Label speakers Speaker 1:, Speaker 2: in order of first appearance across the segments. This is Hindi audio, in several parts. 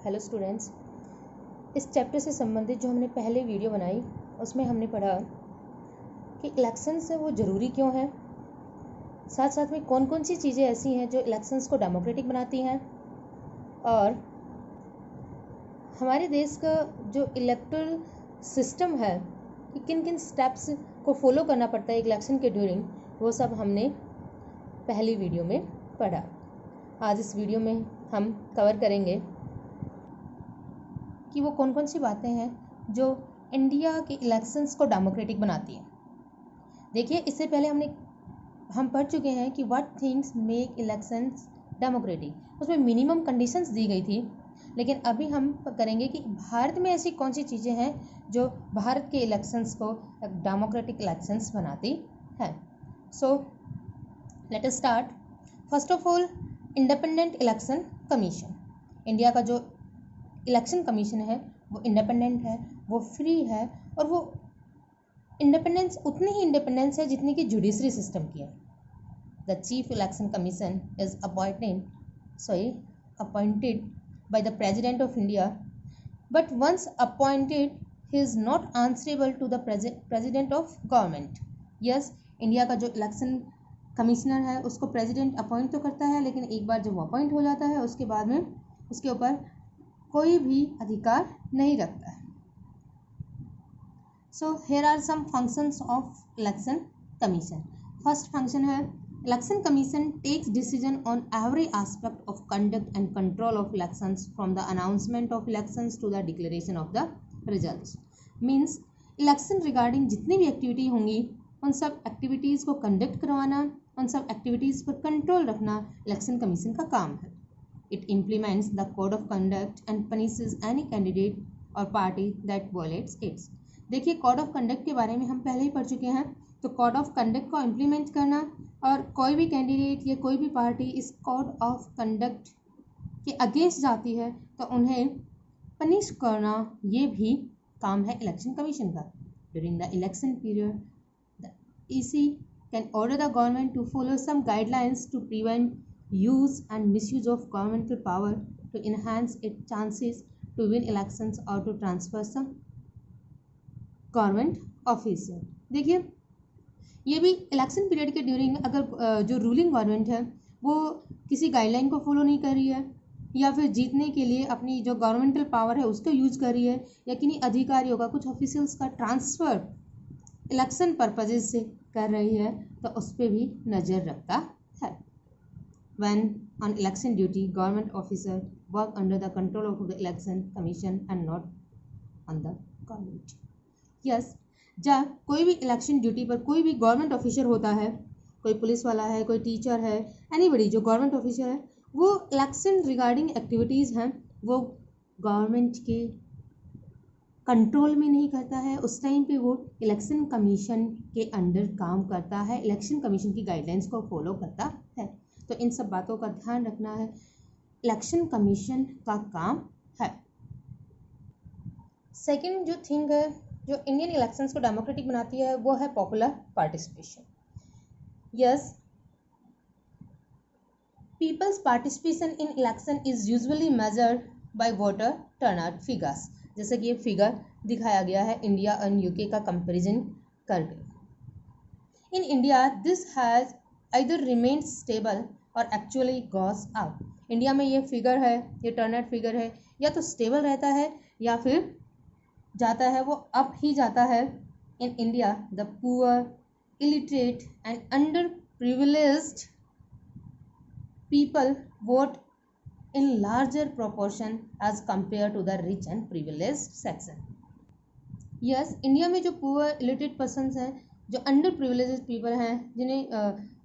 Speaker 1: हेलो स्टूडेंट्स, इस चैप्टर से संबंधित जो हमने पहले वीडियो बनाई उसमें हमने पढ़ा कि इलेक्शंस है वो ज़रूरी क्यों है, साथ साथ में कौन कौन सी चीज़ें ऐसी हैं जो इलेक्शंस को डेमोक्रेटिक बनाती हैं और हमारे देश का जो इलेक्टोरल सिस्टम है कि किन किन स्टेप्स को फॉलो करना पड़ता है इलेक्शन के ड्यूरिंग, वो सब हमने पहली वीडियो में पढ़ा। आज इस वीडियो में हम कवर करेंगे कि वो कौन कौन सी बातें हैं जो इंडिया के इलेक्शंस को डेमोक्रेटिक बनाती हैं। देखिए, इससे पहले हम पढ़ चुके हैं कि what things make elections democratic, उसमें मिनिमम कंडीशंस दी गई थी। लेकिन अभी हम करेंगे कि भारत में ऐसी कौन सी चीज़ें हैं जो भारत के इलेक्शंस को डेमोक्रेटिक इलेक्शंस बनाती हैं। So let us start. First of all, independent election commission. India का जो इलेक्शन कमीशन है वो इंडिपेंडेंट है, वो फ्री है और वो इंडिपेंडेंस उतनी ही इंडिपेंडेंस है जितनी कि जुडिशरी सिस्टम की है। The chief election commission is appointed by the president of India, but once appointed he is not answerable to the president of government. Yes, India का जो इलेक्शन कमिश्नर है उसको प्रेसिडेंट अपॉइंट तो करता है, लेकिन एक बार जब वो अपॉइंट हो जाता है उसके बाद में उसके ऊपर कोई भी अधिकार नहीं रखता है। So here are some functions of election commission. First function है, election commission takes decision on every aspect of conduct and control of elections from the announcement of elections to the declaration of the results. Means election regarding जितनी भी एक्टिविटी होंगी उन सब एक्टिविटीज़ को कंडक्ट करवाना, उन सब एक्टिविटीज़ पर कंट्रोल रखना इलेक्शन कमीशन का काम है। It implements the code of conduct and punishes any candidate or party that violates it. देखिए, कोड ऑफ कंडक्ट के बारे में हम पहले ही पढ़ चुके हैं। तो कोड ऑफ कंडक्ट को इम्प्लीमेंट करना और कोई भी कैंडिडेट या कोई भी पार्टी इस कोड ऑफ कंडक्ट के अगेंस्ट जाती है तो उन्हें पनिश करना, ये भी काम है इलेक्शन कमीशन का। During the election period the EC can order the government to follow some guidelines to prevent use and misuse of governmental power to enhance its chances to win elections or to transfer some government officer। देखिए, ये भी इलेक्शन पीरियड के ड्यूरिंग अगर जो रूलिंग गवर्नमेंट है वो किसी गाइडलाइन को फॉलो नहीं कर रही है या फिर जीतने के लिए अपनी जो गवर्नमेंटल पावर है उसको यूज कर रही है या किन्हीं अधिकारियों का, कुछ ऑफिशियल्स का ट्रांसफ़र इलेक्शन पर्पजेज से कर रही है, तो उस पर भी नज़र रखता है। When on election duty, government officer work under the control of the election commission and not on the government. Yes, जब कोई भी इलेक्शन ड्यूटी पर कोई भी गवर्नमेंट ऑफिसर होता है, कोई पुलिस वाला है, कोई टीचर है, एनीबडी जो गवर्नमेंट ऑफिसर है, वो इलेक्शन रिगार्डिंग एक्टिविटीज़ हैं वो गवर्नमेंट के कंट्रोल में नहीं करता है। उस टाइम पे वो इलेक्शन कमीशन के अंडर काम करता है, इलेक्शन कमीशन की गाइडलाइंस को फॉलो करता है। तो इन सब बातों का ध्यान रखना है, इलेक्शन कमीशन का काम है। सेकंड जो थिंग है जो इंडियन इलेक्शंस को डेमोक्रेटिक बनाती है वो है popular participation. Yes, peoples participation in election is usually measured by voter turnout figures. जैसे कि ये फिगर दिखाया गया है इंडिया और यूके का कंपैरिजन करके। In India this has either remains stable और actually goes up। इंडिया में ये फिगर है, ये टर्नआउट फिगर है, या तो स्टेबल रहता है या फिर जाता है वो अप ही जाता है। In India the poor, illiterate and underprivileged people vote in larger proportion as compared to the rich and privileged section। Yes, India में जो पुअर illiterate पर्सनस हैं, जो अंडर प्रिविलेजेड पीपल हैं, जिन्हें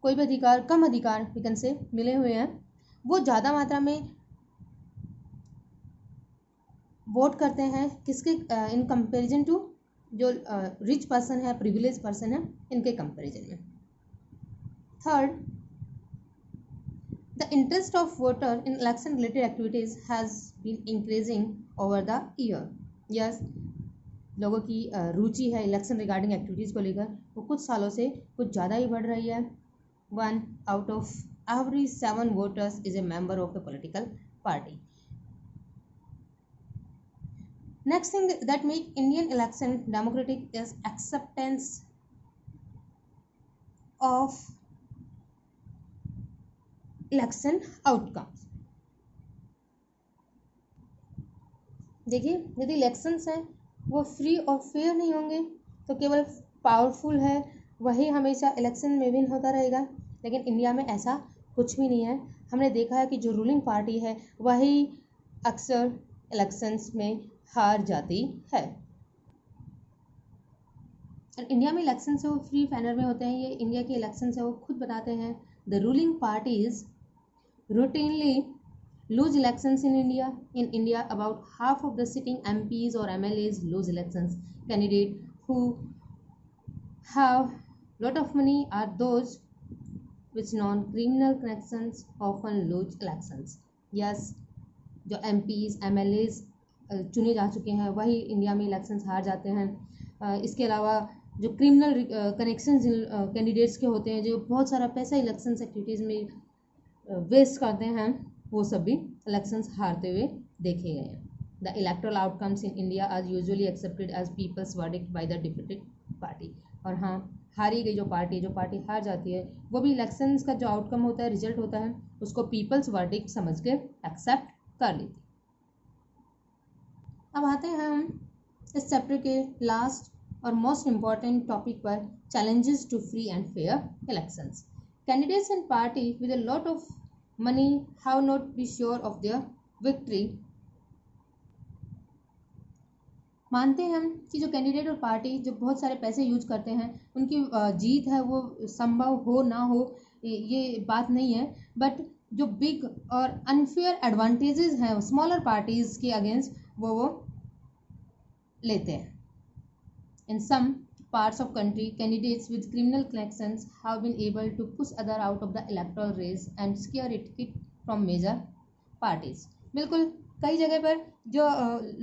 Speaker 1: कोई भी अधिकार, कम अधिकार विकन से मिले हुए हैं, वो ज़्यादा मात्रा में वोट करते हैं किसके इन कंपैरिजन टू जो रिच पर्सन है, प्रिविलेज पर्सन है, इनके कंपैरिजन में। Third, the interest of voter in election related activities has been increasing over the year. Yes, लोगों की रुचि है इलेक्शन रिगार्डिंग एक्टिविटीज़ को लेकर, वो कुछ सालों से कुछ ज़्यादा ही बढ़ रही है। 1 out of every 7 voters is a member of a political party। Next thing that make Indian election democratic is acceptance of election outcomes. देखिए, यदि इलेक्शंस हैं वो फ्री और फेयर नहीं होंगे तो केवल पावरफुल है वही हमेशा इलेक्शन में विन होता रहेगा, लेकिन इंडिया में ऐसा कुछ भी नहीं है। हमने देखा है कि जो रूलिंग पार्टी है वही अक्सर इलेक्शंस में हार जाती है। और इंडिया में इलेक्शन से वो फ्री फैनर में होते हैं, ये इंडिया के इलेक्शन से वो खुद बताते हैं। The ruling parties routinely lose elections in India. In India, about half of the sitting MPs or MLAs lose elections. Candidates who have lot of money are those with non-criminal connections often lose elections. Yes, जो MPs, MLAs चुने जा चुके हैं वही इंडिया में इलेक्शंस हार जाते हैं। इसके अलावा जो क्रिमिनल कनेक्शंस कैंडिडेट्स के होते हैं, जो बहुत सारा पैसा इलेक्शंस एक्टिविटीज़ में वेस्ट करते हैं, वो सभी इलेक्शंस हारते हुए देखे गए हैं। The electoral outcomes in India are usually accepted as people's verdict by the defeated party. और हाँ, हारी गई जो पार्टी हार जाती है वो भी इलेक्शंस का जो आउटकम होता है, रिजल्ट होता है, उसको पीपल्स वर्डिक्ट समझ के एक्सेप्ट कर लेती। अब आते हैं हम इस चैप्टर के लास्ट और मोस्ट इम्पॉर्टेंट टॉपिक पर, challenges to free and fair elections. Candidates and party with a lot of money have not been sure of their victory. मानते हैं हम कि जो कैंडिडेट और पार्टी जो बहुत सारे पैसे यूज करते हैं उनकी जीत है वो संभव हो ना हो ये बात नहीं है, बट जो बिग और अनफेयर एडवांटेजेस हैं स्मॉलर पार्टीज के अगेंस्ट वो लेते हैं। इन सम parts of country, candidates with criminal connections have been able to push other out of the electoral race and scare it from major parties. बिल्कुल कई जगह पर जो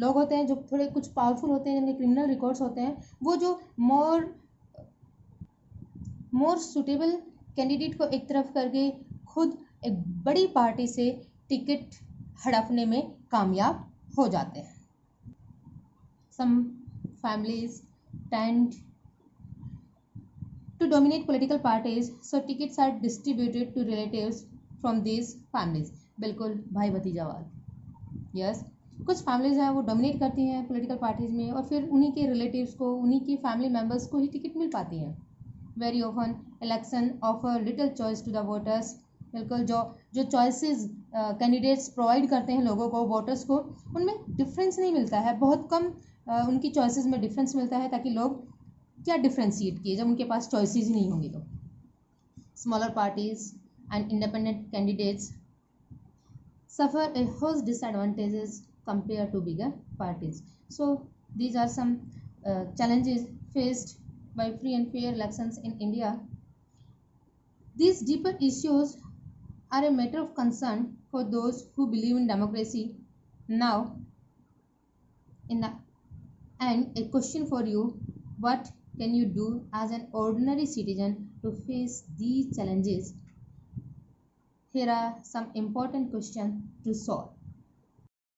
Speaker 1: लोग होते हैं जो थोड़े कुछ पावरफुल होते हैं, जिनके क्रिमिनल रिकॉर्ड्स होते हैं, वो जो मोर सुटेबल कैंडिडेट को एक तरफ करके खुद एक बड़ी पार्टी से टिकट हड़पने में कामयाब हो जाते हैं। Some families tend to dominate political parties, so tickets are distributed to relatives from these families. बिल्कुल भाई भतीजावाद। यस, कुछ फैमिलीज हैं वो डोमिनेट करती हैं पॉलिटिकल पार्टीज में और फिर उन्हीं के रिलेटिव्स को, उन्हीं की फैमिली मेम्बर्स को ही टिकट मिल पाती हैं। Very often election offer little choice to the voters. बिल्कुल जो चॉइसेस कैंडिडेट्स प्रोवाइड करते हैं लोगों को, वोटर्स को, उनमें डिफरेंस नहीं मिलता है, बहुत कम उनकी चॉइसेस में डिफरेंस मिलता है, ताकि लोग क्या डिफ्रेंशिएट किए जब उनके पास चॉइसेस ही नहीं होंगी तो। Smaller parties and independent candidates suffer a huge disadvantages compare to bigger parties. So these are some challenges faced by free and fair elections in India. These deeper issues are a matter of concern for those who believe in democracy. Now, and a question for you: what can you do as an ordinary citizen to face these challenges? Here are some important questions to solve.